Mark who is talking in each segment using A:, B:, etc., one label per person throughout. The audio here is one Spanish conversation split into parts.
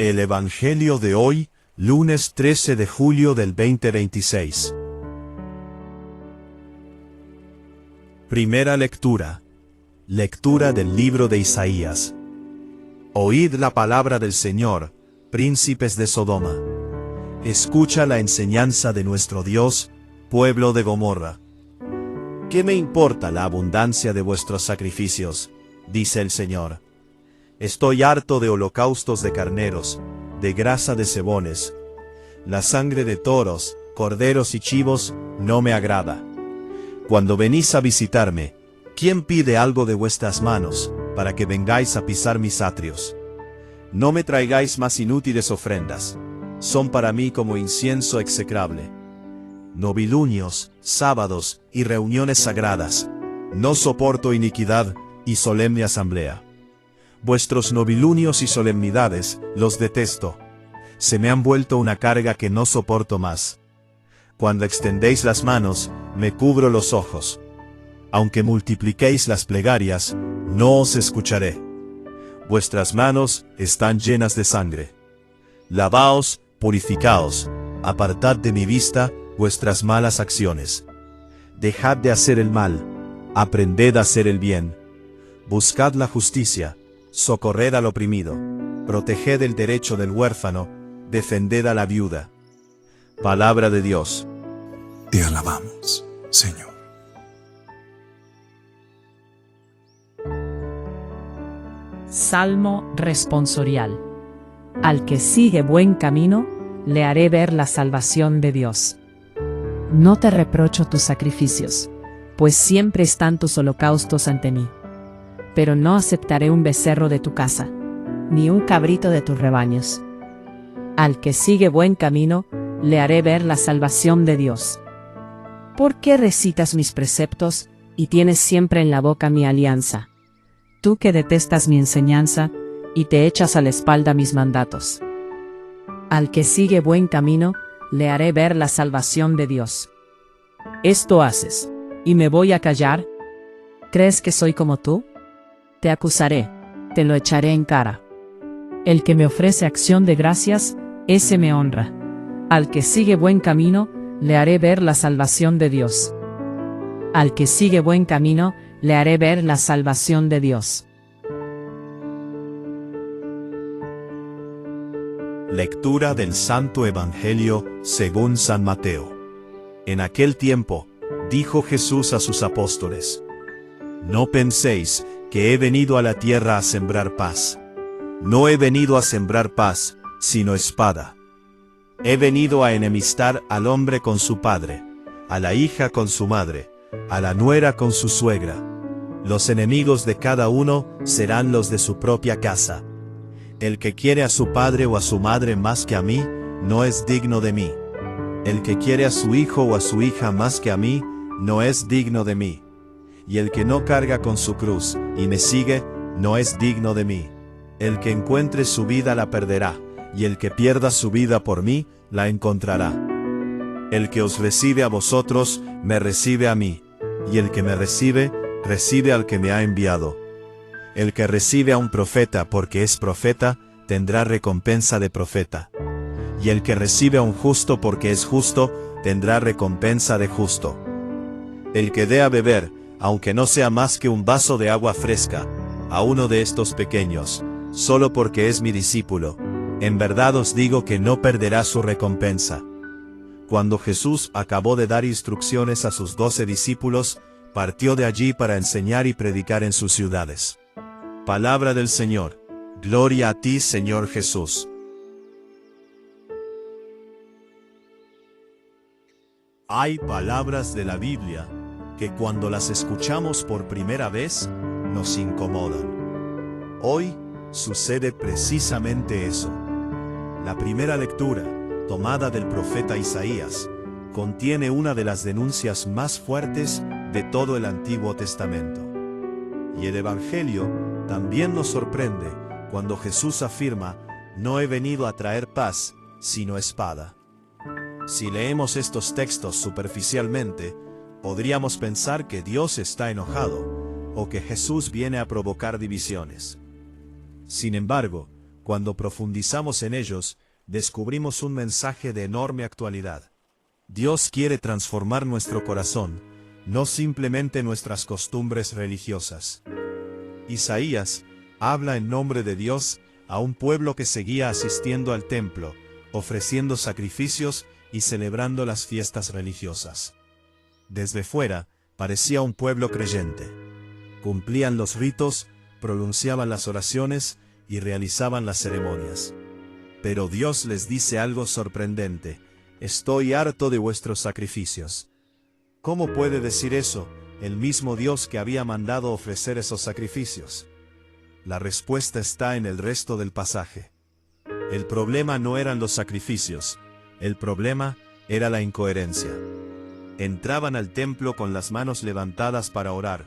A: El Evangelio de hoy, lunes 13 de julio del 2026. Primera lectura. Lectura del libro de Isaías. Oíd la palabra del Señor, príncipes de Sodoma. Escucha la enseñanza de nuestro Dios, pueblo de Gomorra. ¿Qué me importa la abundancia de vuestros sacrificios?, dice el Señor. Estoy harto de holocaustos de carneros, de grasa de cebones. La sangre de toros, corderos y chivos no me agrada. Cuando venís a visitarme, ¿quién pide algo de vuestras manos, para que vengáis a pisar mis atrios? No me traigáis más inútiles ofrendas, son para mí como incienso execrable. Novilunios, sábados y reuniones sagradas, no soporto iniquidad y solemne asamblea. Vuestros novilunios y solemnidades los detesto. Se me han vuelto una carga que no soporto más. Cuando extendéis las manos, me cubro los ojos. Aunque multipliquéis las plegarias, no os escucharé. Vuestras manos están llenas de sangre. Lavaos, purificaos, apartad de mi vista vuestras malas acciones. Dejad de hacer el mal, aprended a hacer el bien. Buscad la justicia, socorred al oprimido, proteged el derecho del huérfano, defended a la viuda. Palabra de Dios.
B: Te alabamos, Señor.
C: Salmo responsorial. Al que sigue buen camino, le haré ver la salvación de Dios. No te reprocho tus sacrificios, pues siempre están tus holocaustos ante mí. Pero no aceptaré un becerro de tu casa, ni un cabrito de tus rebaños. Al que sigue buen camino, le haré ver la salvación de Dios. ¿Por qué recitas mis preceptos, y tienes siempre en la boca mi alianza? Tú que detestas mi enseñanza, y te echas a la espalda mis mandatos. Al que sigue buen camino, le haré ver la salvación de Dios. Esto haces, ¿y me voy a callar? ¿Crees que soy como tú? Te acusaré, te lo echaré en cara. El que me ofrece acción de gracias, ese me honra. Al que sigue buen camino, le haré ver la salvación de Dios. Al que sigue buen camino, le haré ver la salvación de Dios.
A: Lectura del Santo Evangelio según San Mateo. En aquel tiempo, dijo Jesús a sus apóstoles: No penséis que he venido a la tierra a sembrar paz. No he venido a sembrar paz, sino espada. He venido a enemistar al hombre con su padre, a la hija con su madre, a la nuera con su suegra. Los enemigos de cada uno serán los de su propia casa. El que quiere a su padre o a su madre más que a mí, no es digno de mí. El que quiere a su hijo o a su hija más que a mí, no es digno de mí. Y el que no carga con su cruz, y me sigue, no es digno de mí. El que encuentre su vida la perderá, y el que pierda su vida por mí, la encontrará. El que os recibe a vosotros, me recibe a mí, y el que me recibe, recibe al que me ha enviado. El que recibe a un profeta porque es profeta, tendrá recompensa de profeta. Y el que recibe a un justo porque es justo, tendrá recompensa de justo. El que dé a beber, aunque no sea más que un vaso de agua fresca, a uno de estos pequeños, solo porque es mi discípulo, en verdad os digo que no perderá su recompensa. Cuando Jesús acabó de dar instrucciones a sus 12 discípulos, partió de allí para enseñar y predicar en sus ciudades. Palabra del Señor. Gloria a ti, Señor Jesús. Hay palabras de la Biblia que cuando las escuchamos por primera vez, nos incomodan. Hoy sucede precisamente eso. La primera lectura, tomada del profeta Isaías, contiene una de las denuncias más fuertes de todo el Antiguo Testamento. Y el Evangelio también nos sorprende cuando Jesús afirma: No he venido a traer paz, sino espada. Si leemos estos textos superficialmente, podríamos pensar que Dios está enojado, o que Jesús viene a provocar divisiones. Sin embargo, cuando profundizamos en ellos, descubrimos un mensaje de enorme actualidad. Dios quiere transformar nuestro corazón, no simplemente nuestras costumbres religiosas. Isaías habla en nombre de Dios a un pueblo que seguía asistiendo al templo, ofreciendo sacrificios y celebrando las fiestas religiosas. Desde fuera, parecía un pueblo creyente. Cumplían los ritos, pronunciaban las oraciones y realizaban las ceremonias. Pero Dios les dice algo sorprendente: estoy harto de vuestros sacrificios. ¿Cómo puede decir eso el mismo Dios que había mandado ofrecer esos sacrificios? La respuesta está en el resto del pasaje. El problema no eran los sacrificios, el problema era la incoherencia. Entraban al templo con las manos levantadas para orar,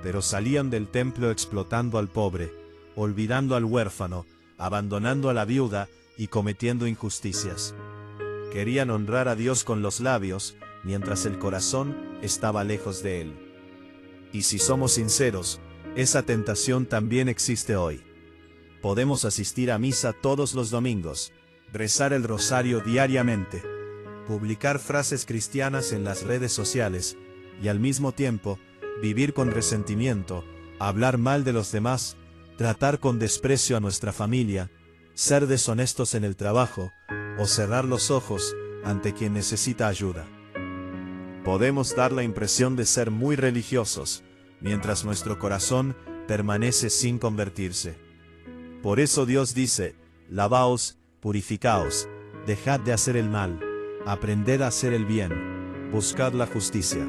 A: pero salían del templo explotando al pobre, olvidando al huérfano, abandonando a la viuda y cometiendo injusticias. Querían honrar a Dios con los labios, mientras el corazón estaba lejos de Él. Y si somos sinceros, esa tentación también existe hoy. Podemos asistir a misa todos los domingos, rezar el rosario diariamente, publicar frases cristianas en las redes sociales, y al mismo tiempo, vivir con resentimiento, hablar mal de los demás, tratar con desprecio a nuestra familia, ser deshonestos en el trabajo, o cerrar los ojos ante quien necesita ayuda. Podemos dar la impresión de ser muy religiosos, mientras nuestro corazón permanece sin convertirse. Por eso Dios dice: lavaos, purificaos, dejad de hacer el mal, aprended a hacer el bien, buscad la justicia.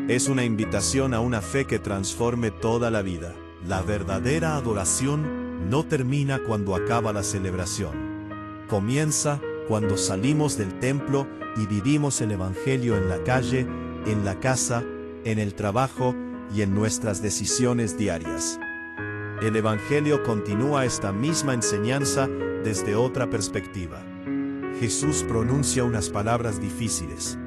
A: Es una invitación a una fe que transforme toda la vida. La verdadera adoración no termina cuando acaba la celebración. Comienza cuando salimos del templo y vivimos el Evangelio en la calle, en la casa, en el trabajo y en nuestras decisiones diarias. El Evangelio continúa esta misma enseñanza desde otra perspectiva. Jesús pronuncia unas palabras difíciles.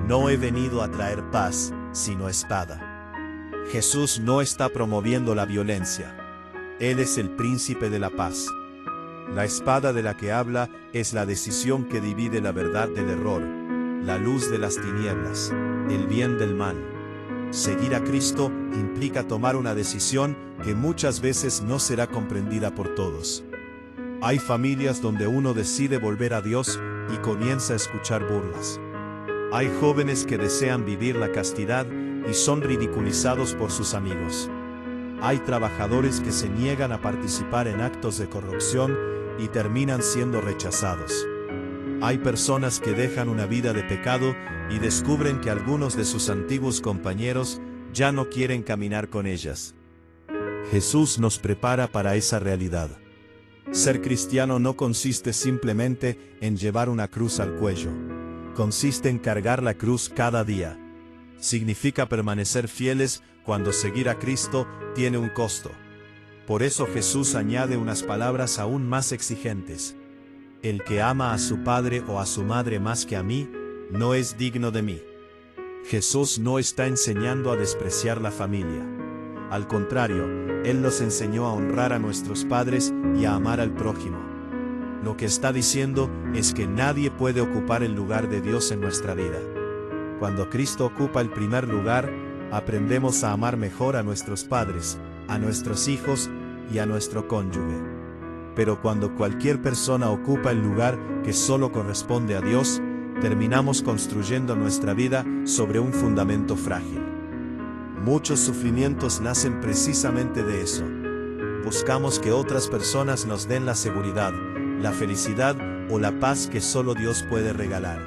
A: No he venido a traer paz, sino espada. Jesús no está promoviendo la violencia. Él es el príncipe de la paz. La espada de la que habla es la decisión que divide la verdad del error, la luz de las tinieblas, el bien del mal. Seguir a Cristo implica tomar una decisión que muchas veces no será comprendida por todos. Hay familias donde uno decide volver a Dios y comienza a escuchar burlas. Hay jóvenes que desean vivir la castidad y son ridiculizados por sus amigos. Hay trabajadores que se niegan a participar en actos de corrupción y terminan siendo rechazados. Hay personas que dejan una vida de pecado y descubren que algunos de sus antiguos compañeros ya no quieren caminar con ellas. Jesús nos prepara para esa realidad. Ser cristiano no consiste simplemente en llevar una cruz al cuello. Consiste en cargar la cruz cada día. Significa permanecer fieles cuando seguir a Cristo tiene un costo. Por eso Jesús añade unas palabras aún más exigentes. El que ama a su padre o a su madre más que a mí, no es digno de mí. Jesús no está enseñando a despreciar la familia. Al contrario, Él nos enseñó a honrar a nuestros padres y a amar al prójimo. Lo que está diciendo es que nadie puede ocupar el lugar de Dios en nuestra vida. Cuando Cristo ocupa el primer lugar, aprendemos a amar mejor a nuestros padres, a nuestros hijos y a nuestro cónyuge. Pero cuando cualquier persona ocupa el lugar que solo corresponde a Dios, terminamos construyendo nuestra vida sobre un fundamento frágil. Muchos sufrimientos nacen precisamente de eso. Buscamos que otras personas nos den la seguridad, la felicidad o la paz que solo Dios puede regalar.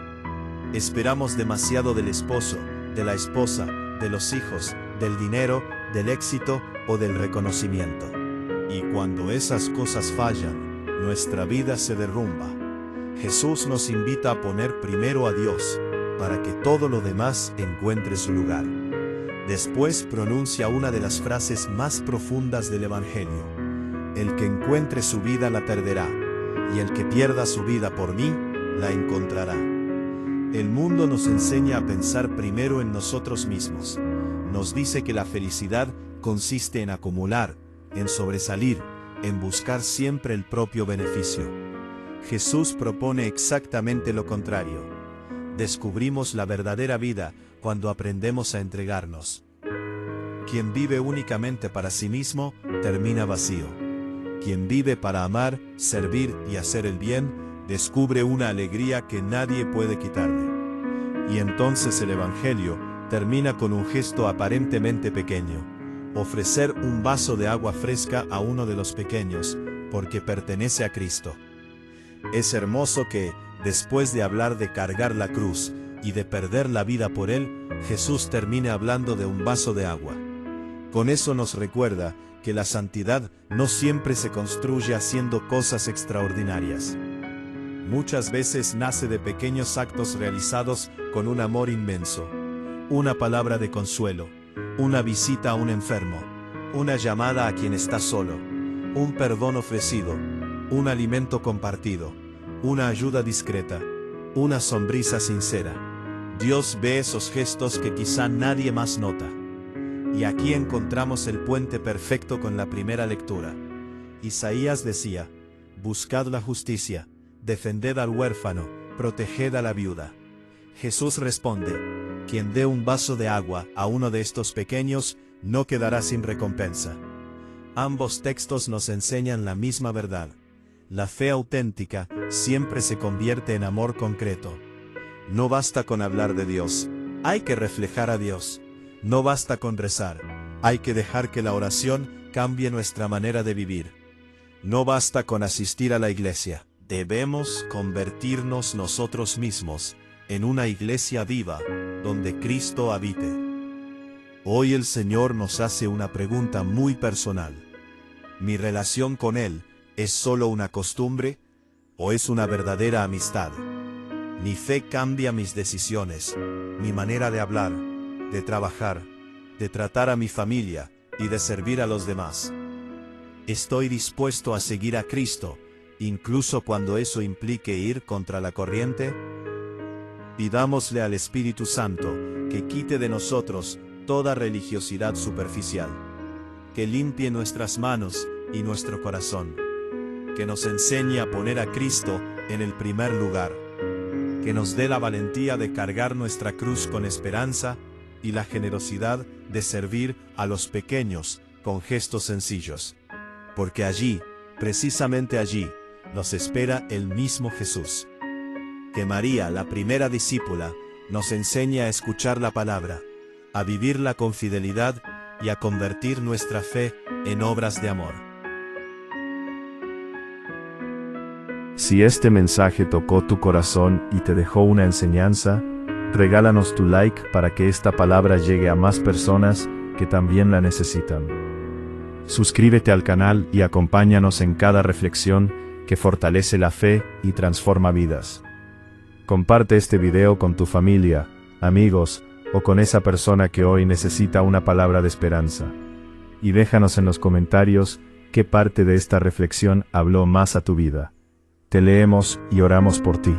A: Esperamos demasiado del esposo, de la esposa, de los hijos, del dinero, del éxito o del reconocimiento. Y cuando esas cosas fallan, nuestra vida se derrumba. Jesús nos invita a poner primero a Dios, para que todo lo demás encuentre su lugar. Después pronuncia una de las frases más profundas del Evangelio. El que encuentre su vida la perderá, y el que pierda su vida por mí, la encontrará. El mundo nos enseña a pensar primero en nosotros mismos. Nos dice que la felicidad consiste en acumular, en sobresalir, en buscar siempre el propio beneficio. Jesús propone exactamente lo contrario. Descubrimos la verdadera vida cuando aprendemos a entregarnos. Quien vive únicamente para sí mismo, termina vacío. Quien vive para amar, servir y hacer el bien, descubre una alegría que nadie puede quitarle. Y entonces el Evangelio termina con un gesto aparentemente pequeño: ofrecer un vaso de agua fresca a uno de los pequeños, porque pertenece a Cristo. Es hermoso que, después de hablar de cargar la cruz y de perder la vida por Él, Jesús termine hablando de un vaso de agua. Con eso nos recuerda que la santidad no siempre se construye haciendo cosas extraordinarias. Muchas veces nace de pequeños actos realizados con un amor inmenso. Una palabra de consuelo, una visita a un enfermo, una llamada a quien está solo, un perdón ofrecido, un alimento compartido, una ayuda discreta, una sonrisa sincera. Dios ve esos gestos que quizá nadie más nota. Y aquí encontramos el puente perfecto con la primera lectura. Isaías decía: buscad la justicia, defended al huérfano, proteged a la viuda. Jesús responde: quien dé un vaso de agua a uno de estos pequeños, no quedará sin recompensa. Ambos textos nos enseñan la misma verdad. La fe auténtica siempre se convierte en amor concreto. No basta con hablar de Dios, hay que reflejar a Dios. No basta con rezar, hay que dejar que la oración cambie nuestra manera de vivir. No basta con asistir a la iglesia, debemos convertirnos nosotros mismos en una iglesia viva, donde Cristo habite. Hoy el Señor nos hace una pregunta muy personal. ¿Mi relación con Él es solo una costumbre o es una verdadera amistad? Mi fe cambia mis decisiones, mi manera de hablar, de trabajar, de tratar a mi familia y de servir a los demás. Estoy dispuesto a seguir a Cristo, incluso cuando eso implique ir contra la corriente. Pidámosle al Espíritu Santo que quite de nosotros toda religiosidad superficial, que limpie nuestras manos y nuestro corazón, que nos enseñe a poner a Cristo en el primer lugar, que nos dé la valentía de cargar nuestra cruz con esperanza y la generosidad de servir a los pequeños con gestos sencillos. Porque allí, precisamente allí, nos espera el mismo Jesús. Que María, la primera discípula, nos enseñe a escuchar la palabra, a vivirla con fidelidad y a convertir nuestra fe en obras de amor. Si este mensaje tocó tu corazón y te dejó una enseñanza, regálanos tu like para que esta palabra llegue a más personas que también la necesitan. Suscríbete al canal y acompáñanos en cada reflexión que fortalece la fe y transforma vidas. Comparte este video con tu familia, amigos o con esa persona que hoy necesita una palabra de esperanza. Y déjanos en los comentarios qué parte de esta reflexión habló más a tu vida. Te leemos y oramos por ti.